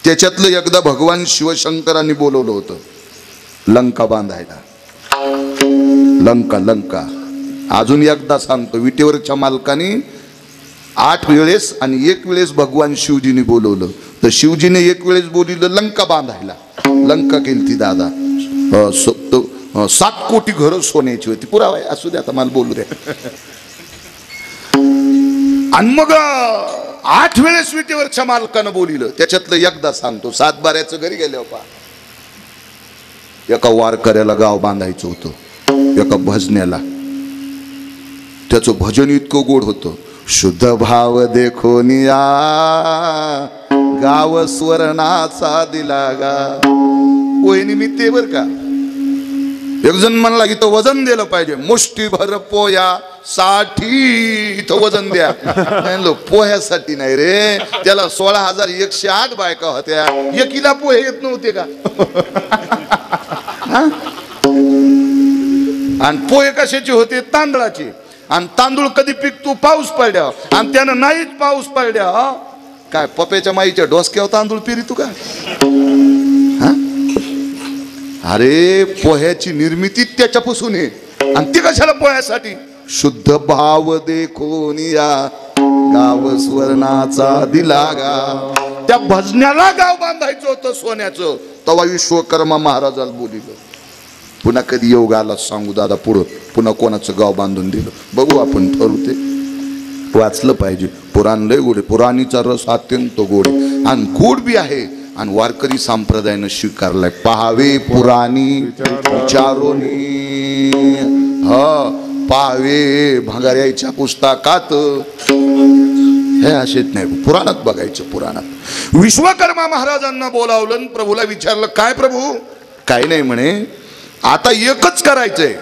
त्याच्यातलं एकदा भगवान शिवशंकरांनी बोलवलं होतं लंका बांधायला. लंका अजून एकदा सांगतो, विटेवरच्या मालकाने 8 वेळेस आणि 1 वेळेस भगवान शिवजीने बोलवलं. तर शिवजीने 1 वेळेस बोलिलं लंका बांधायला. लंका केली ती दादा 7 कोटी घरं सोन्याची होती. पुरावा आहे, असू द्या, आता मला बोलू द्या. आणि मग 8 वेळेस विटेवरच्या मालकानं बोलिलं. त्याच्यातलं एकदा सांगतो, 7 बाऱ्याचं घरी गेले होता. एका वारकऱ्याला गाव बांधायचं होतं, एका भजन्याला. त्याचं भजन इतकं गोड होतं, शुद्ध भाव देखोनिया गाव स्वर्णाचा दिला गा. पोहे निमित्त बर का. एक जण म्हणला की तो वजन दिलं पाहिजे, मुष्टीभर पोया साठी इथं वजन द्या. पोह्यासाठी नाही रे, त्याला 16,108 बायका होत्या, एकीला पोहे येत नव्हते का? आणि पोहे कशाचे होते? तांदळाचे. आणि तांदूळ कधी पिकतो? पाऊस पडल्या. आणि त्यानं नाहीच पाऊस पडल्या, काय पप्याच्या माईच्या डोसक्यावर तांदूळ पिरी तू का? अरे पोह्याची निर्मिती त्याच्यापासून आहे. आणि ती कशाला? पोह्यासाठी. शुद्ध भाव देखोनिया गाव स्वर्णाचा दिला गा. त्या भजन्याला गाव बांधायचं होतं सोन्याचं. तेव्हा विश्वकर्मा महाराजाला बोलिलं. पुन्हा कधी योग आला सांगू दादा पुढं, पुन्हा कोणाचं गाव बांधून दिलं बघू आपण, ठरवू. ते वाचलं पाहिजे. पुराण लय गोड आहे, पुराणीचा रस अत्यंत गोड आहे आणि गोड बी आहे. आणि वारकरी संप्रदायानं स्वीकारलाय. पहावे पुराणी विचारोनी, पाहावे भंगाऱ्याच्या पुस्तकात, हे असेच नाही, पुराणात बघायचं. पुराणात विश्वकर्मा महाराजांना बोलावलं, प्रभूला विचारलं, काय प्रभू? काय नाही म्हणे, आता एकच करायचंय,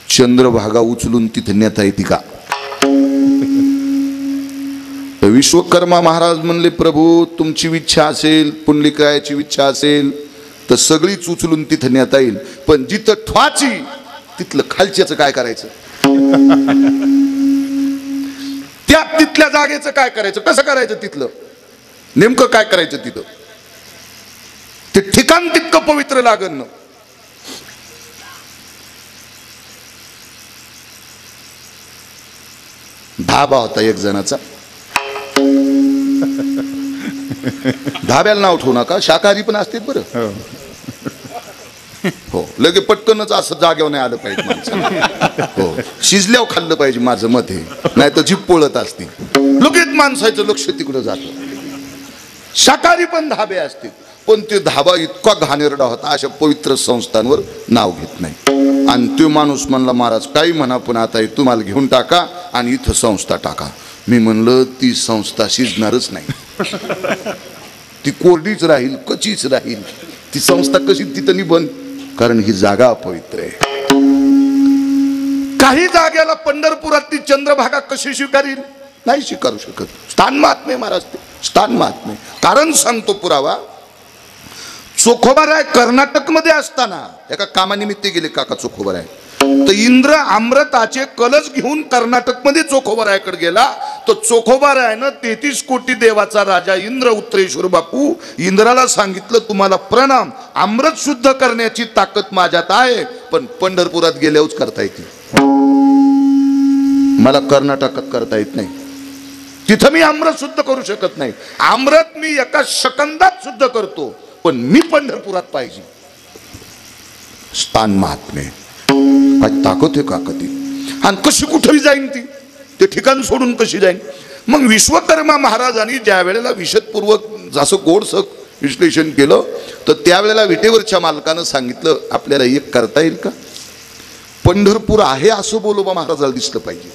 चंद्रभागा उचलून तिथे नेता येते का? विश्वकर्मा महाराज म्हणले, प्रभू तुमची इच्छा असेल, पुंडलिकायाची इच्छा असेल तर सगळीच उचलून तिथे नेता येईल, पण जिथं ठवाची तिथलं खालच्याचं काय करायचं? त्या तिथल्या जागेचं काय करायचं? कसं करायचं? तिथलं नेमकं काय करायचं? तिथं ते ठिकाण तितकं पवित्र लागन ना. धाबा होता एक जणाचा. धाब्याला नाव ठेवू नका, शाकाहारी पण असते बरं. हो, लगे पटकनच असं जागेवर नाही आलं पाहिजे माणसाला. हो, शिजल्यावर खाल्लं पाहिजे माझं मत आहे, नाही तर जीभ पोळत असते. लगेच माणसाचं लक्ष तिकडं जातं. शाकाहारी पण धाबे असतील, पण ते धाबा इतका घाणेरडा होता, अशा पवित्र संस्थांवर नाव घेत नाही. आणि तो माणूस म्हणला, महाराज काही म्हणा पण आता तुम्हाला घेऊन टाका आणि इथं संस्था टाका. मी म्हणलं ती संस्था शिजणारच नाही, ती कोरडीच राहील, कचीच राहील. ती संस्था कशी तिथं निबंध, कारण ही जागा अपवित्र आहे. काही जागेला पंढरपुरात ती चंद्रभागा कशी स्वीकारील? नाही स्वीकारू शकत. स्थान महात्म्य महाराज, ते स्थान महात्म्य. कारण सांगतो पुरावा, चोखोबाराय कर्नाटक मध्ये असताना एका कामानिमित्त गेले काका चोखोबाराय, तर इंद्र अमृताचे कलश घेऊन कर्नाटक मध्ये चोखोबारायकडे गेला. तो चोखोबारायनं 33 कोटी देवाचा राजा इंद्र उत्तरेश्वर बापू इंद्राला सांगितलं, तुम्हाला प्रणाम, अमृत शुद्ध करण्याची ताकद माझ्यात आहे, पण पंढरपुरात गेल्यावरच करता येते, मला कर्नाटकात करता येत नाही. तिथं मी अमृत शुद्ध करू शकत नाही. अमृत मी एका सेकंदात शुद्ध करतो, पण मी पंढरपुरात पाहिजे. स्थान महात्म्य काय ताकद आहे का कधी? आणि कशी कुठेही जाईन ती, ते ठिकाण सोडून कशी जाईन? मग विश्वकर्मा महाराजांनी ज्या वेळेला विशदपूर्वक जसं गोडसं विश्लेषण केलं, तर त्यावेळेला विटेवरच्या मालकानं सांगितलं, आपल्याला एक करता येईल का? पंढरपूर आहे असं बोलोबा महाराजाला दिसलं पाहिजे.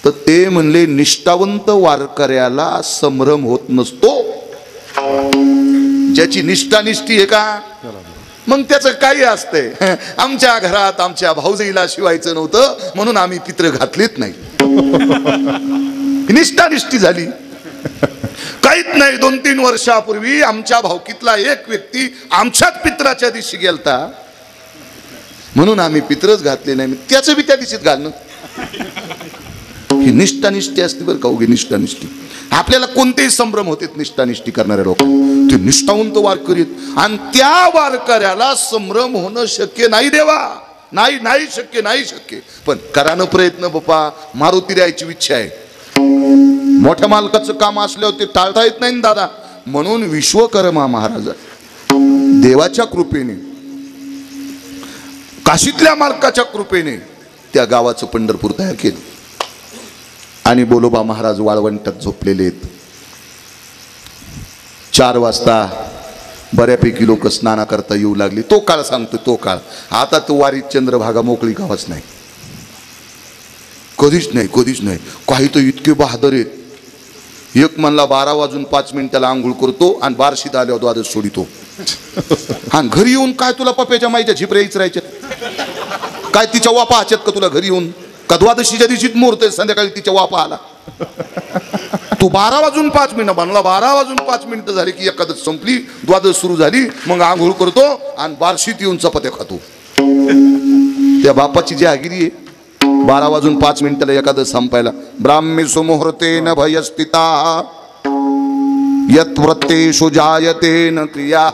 तर ते म्हणले, निष्ठावंत वारकऱ्याला संभ्रम होत नसतो. ज्याची निष्ठानिष्ठी आहे का, मग त्याचं काही असतंय. आमच्या घरात आमच्या भाऊजाईला शिवायचं नव्हतं म्हणून आम्ही पित्र घातलीच नाही, निष्ठानिष्ठी झाली. काहीच नाही. 2-3 वर्षापूर्वी आमच्या भावकीतला एक व्यक्ती आमच्याच पित्राच्या दिवशी गेलता म्हणून आम्ही पित्रच घातले नाही, त्याचं बी त्या दिवशीच घालणं. ही निष्ठानिष्ठी असते बरं का, उगी निष्ठानिष्ठी. आपल्याला कोणतेही संभ्रम होते निष्ठानिष्ठी करणाऱ्या लोक, ते निष्ठावंत वारकरी आहेत. आणि त्या वारकऱ्याला संभ्रम होणं शक्य नाही देवा, नाही नाही शक्य, नाही शक्य. पण करानं प्रयत्न बापा, मारुती द्यायची इच्छा आहे. मोठ्या मालकाचं काम असल्यावर ते टाळता येत नाही दादा. म्हणून विश्वकर्मा महाराज देवाच्या कृपेने, काशीतल्या मालकाच्या कृपेने त्या गावाचं पंढरपूर तयार केलं. आणि बोलोबा महाराज वाळवंटात झोपलेले आहेत. 4 वाजता बऱ्यापैकी लोक स्नाना करता येऊ लागली. तो काळ सांगतो, तो काळ. आता तो वारीत चंद्रभागा मोकळी गावाच नाही, कधीच नाही, कधीच नाही. काही तर इतके बहादर आहेत. एक म्हणला 12 वाजून 5 मिनिटाला आंघोळ करतो आणि बारशीत आल्यावर द्वादश सोडितो. आणि घरी येऊन काय तुला पप्याच्या माईच्या झिपऱ्याच राहायच्या काय, तिच्या वापा हाच्यात का तुला घरी येऊन? का द्वादशीच्या दिवशीच मुहूर्त संध्याकाळी तिच्या वापा आला. तू 12 वाजून 5 मिनिटं म्हणला, 12 वाजून 5 मिनिटं झाली की एकादश संपली, द्वादश सुरू झाली, मग आंघोळ करतो आणि बारशीत येऊन चपात्या खातो. त्या बापाची जहागिरी आहे. 12 वाजून 5 मिनिटाला एकादश संपायला. ब्राह्मी सुमुहूर्तेन भयस्थिता यत् व्रतेषु जायते न क्रिया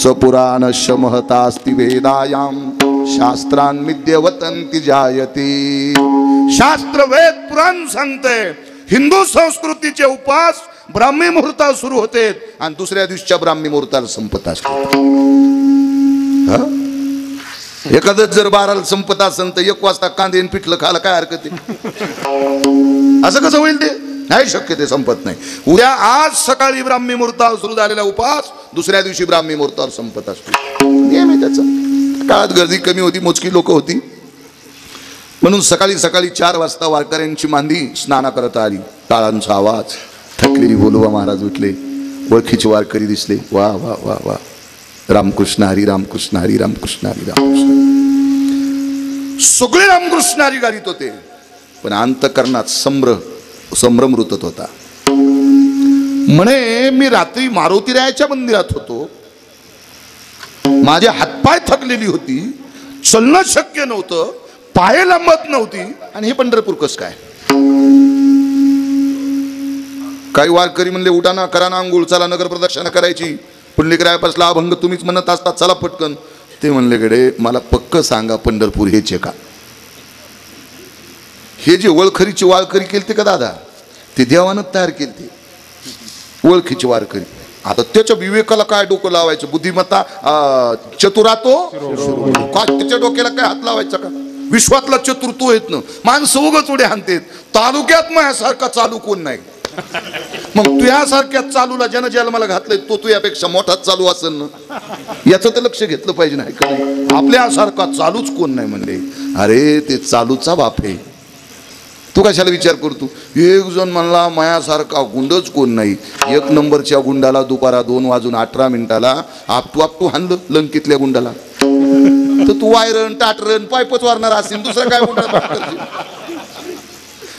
सपुराणस्य महतास्ति वेदायां शास्त्रान् विद्यवतन्ति जायते. शास्त्र वेद पुराण सांगते हिंदू संस्कृतीचे उपास ब्राह्मी मुहूर्ताला सुरू होते आणि दुसऱ्या दिवशीच्या ब्राह्मी मुहूर्ताला संपत असतात. एखादं जर 12ला संपत असेल तर 1 वाजता कांदेन पिठलं खायला काय हरकत आहे? असं कसं होईल? ते नाही शक्य, ते संपत नाही. उद्या आज सकाळी ब्राह्मी मुहूर्तावर सुरू झालेला उपास दुसऱ्या दिवशी ब्राह्मी मुहूर्तावर संपत असतो. नियम आहे त्याचा. काळात गर्दी कमी होती, मोजकी लोक होती, म्हणून सकाळी सकाळी 4 वाजता वारकऱ्यांची मांदी स्नाना करत आली. टाळांचा आवाज, थकलेली बोलोबा महाराज उठले. ओळखीचे वारकरी दिसले. वा वा वा वा, रामकृष्ण हरी, रामकृष्ण हरी, रामकृष्ण हरी, रामकृष्ण. सगळे रामकृष्ण हरी गारीत होते, पण अंतकरणात संभ्रम रुतत होता. म्हणे मी रात्री मारुतीरायाच्या मंदिरात होतो, माझे हातपाय थकलेली होती, चलणं शक्य नव्हतं, पाय लांबत नव्हती, आणि हे पंढरपूर कस काय? काही वारकरी म्हणले उठा ना, करा ना अंघोळ, चला नगर प्रदक्षिणा करायची. पुंडलिकरायापासला अभंग तुम्हीच म्हणत असतात, चला पटकन. ते म्हणले कडे मला पक्क सांगा पंढरपूर हेच आहे का? हे जे ओळखरीची वारकरी केलते का दादा, ते देवानं तयार केलते ओळखीची वारकरी. आता त्याच्या विवेकाला काय डोकं लावायचं? बुद्धिमत्ता चतुरातो का त्याच्या डोक्याला काय हात लावायचा का? विश्वातला चतुर्थ येत ना, माणसं उगाच उड्या हाणतेत. तालुक्यात माझ्यासारखा चालू कोण नाही. मग तुझ्यासारख्या चालूला जन जन्माला घातलंय, तो तुझ्यापेक्षा मोठाच चालू असेल ना, याचं तर लक्ष घेतलं पाहिजे. नाही का? आपल्यासारखा चालूच कोण नाही म्हणले. अरे ते चालूचा बाप आहे. तू कशाला विचार करतो? एक जण म्हणला मायासारखा गुंडच कोण नाही. 1 नंबरच्या गुंडाला दुपारा 2 वाजून 18 मिनिटाला आपटू हाणलं लंकेतल्या गुंडाला. तर तू वायरण टाटरण पायपच वारणार असेल, दुसरं काय गुंडा?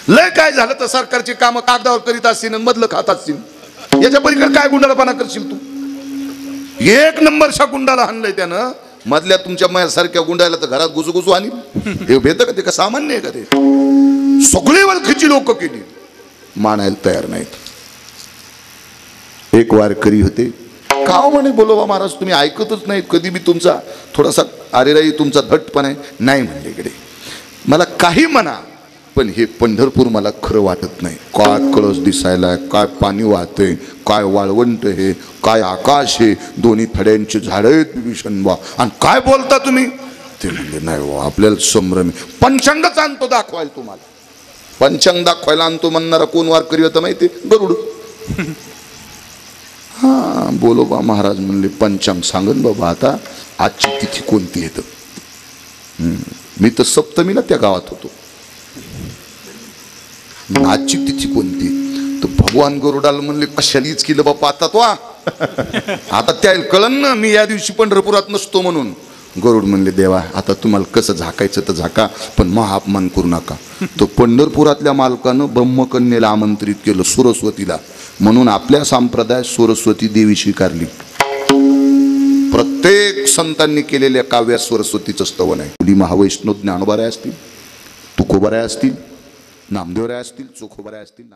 लय काय झालं तर सरकारची कामं कागदावर करीत असतील आणि मधलं खात असतील, याच्या पलीकडे काय गुंडाळपणा करशील तू? 1 नंबरच्या गुंडाला हाणलंय त्यानं, मधल्या तुमच्या माझ्यासारख्या गुंडाला तर घरात घुसू आणि हे भेट का? ते का सामान्य आहे का? ते सगळे ओळखीची लोक केली, मानायला तयार नाहीत. एक वारकरी होते, का म्हणे बोलोबा महाराज तुम्ही ऐकतच नाहीत कधी. मी तुमचा थोडासा अरेराई तुमचा धटपणा आहे. नाही म्हणले इकडे, मला काही म्हणा, पण हे पंढरपूर मला खरं वाटत नाही. काय कळस दिसायला, काय पाणी वाहतंय, काय वाळवंट हे, काय आकाश हे, दोन्ही थड्यांची झाडं आहेत विभीषण बा, आणि काय बोलता तुम्ही? ते म्हणजे नाही आपल्याला संभ्रम. पंचांगच आणतो दाखवायला तुम्हाला. पंचांग दाखवायला आणतो म्हणणारा कोण वारकरी होता माहिती? गरुड. हा बोलोबा महाराज म्हणले पंचांग सांगन बाबा, आता आजची तिथी कोणती येतं? मी तर सप्तमीला त्या गावात होतो. आजची तिथी कोणती? तर भगवान गरुडाला म्हणले कशालीच केलं बापा आता तो, आता त्या कळन ना मी या दिवशी पंढरपुरात नसतो म्हणून. गरुड म्हणले देवा आता तुम्हाला कसं झाकायचं तर झाका, पण महाअपमान करू नका. तो पंढरपुरातल्या मालकानं ब्रह्मकन्येला आमंत्रित केलं, सरस्वतीला, म्हणून आपल्या संप्रदायात सरस्वती देवी स्वीकारली. प्रत्येक संतांनी केलेल्या काव्यात सरस्वतीचं स्तवन आहे. महावैष्णव ज्ञानोबाराय असतील, तुकोबाराय असतील, नामदेवराय असतील, चोखोबाराय असतील,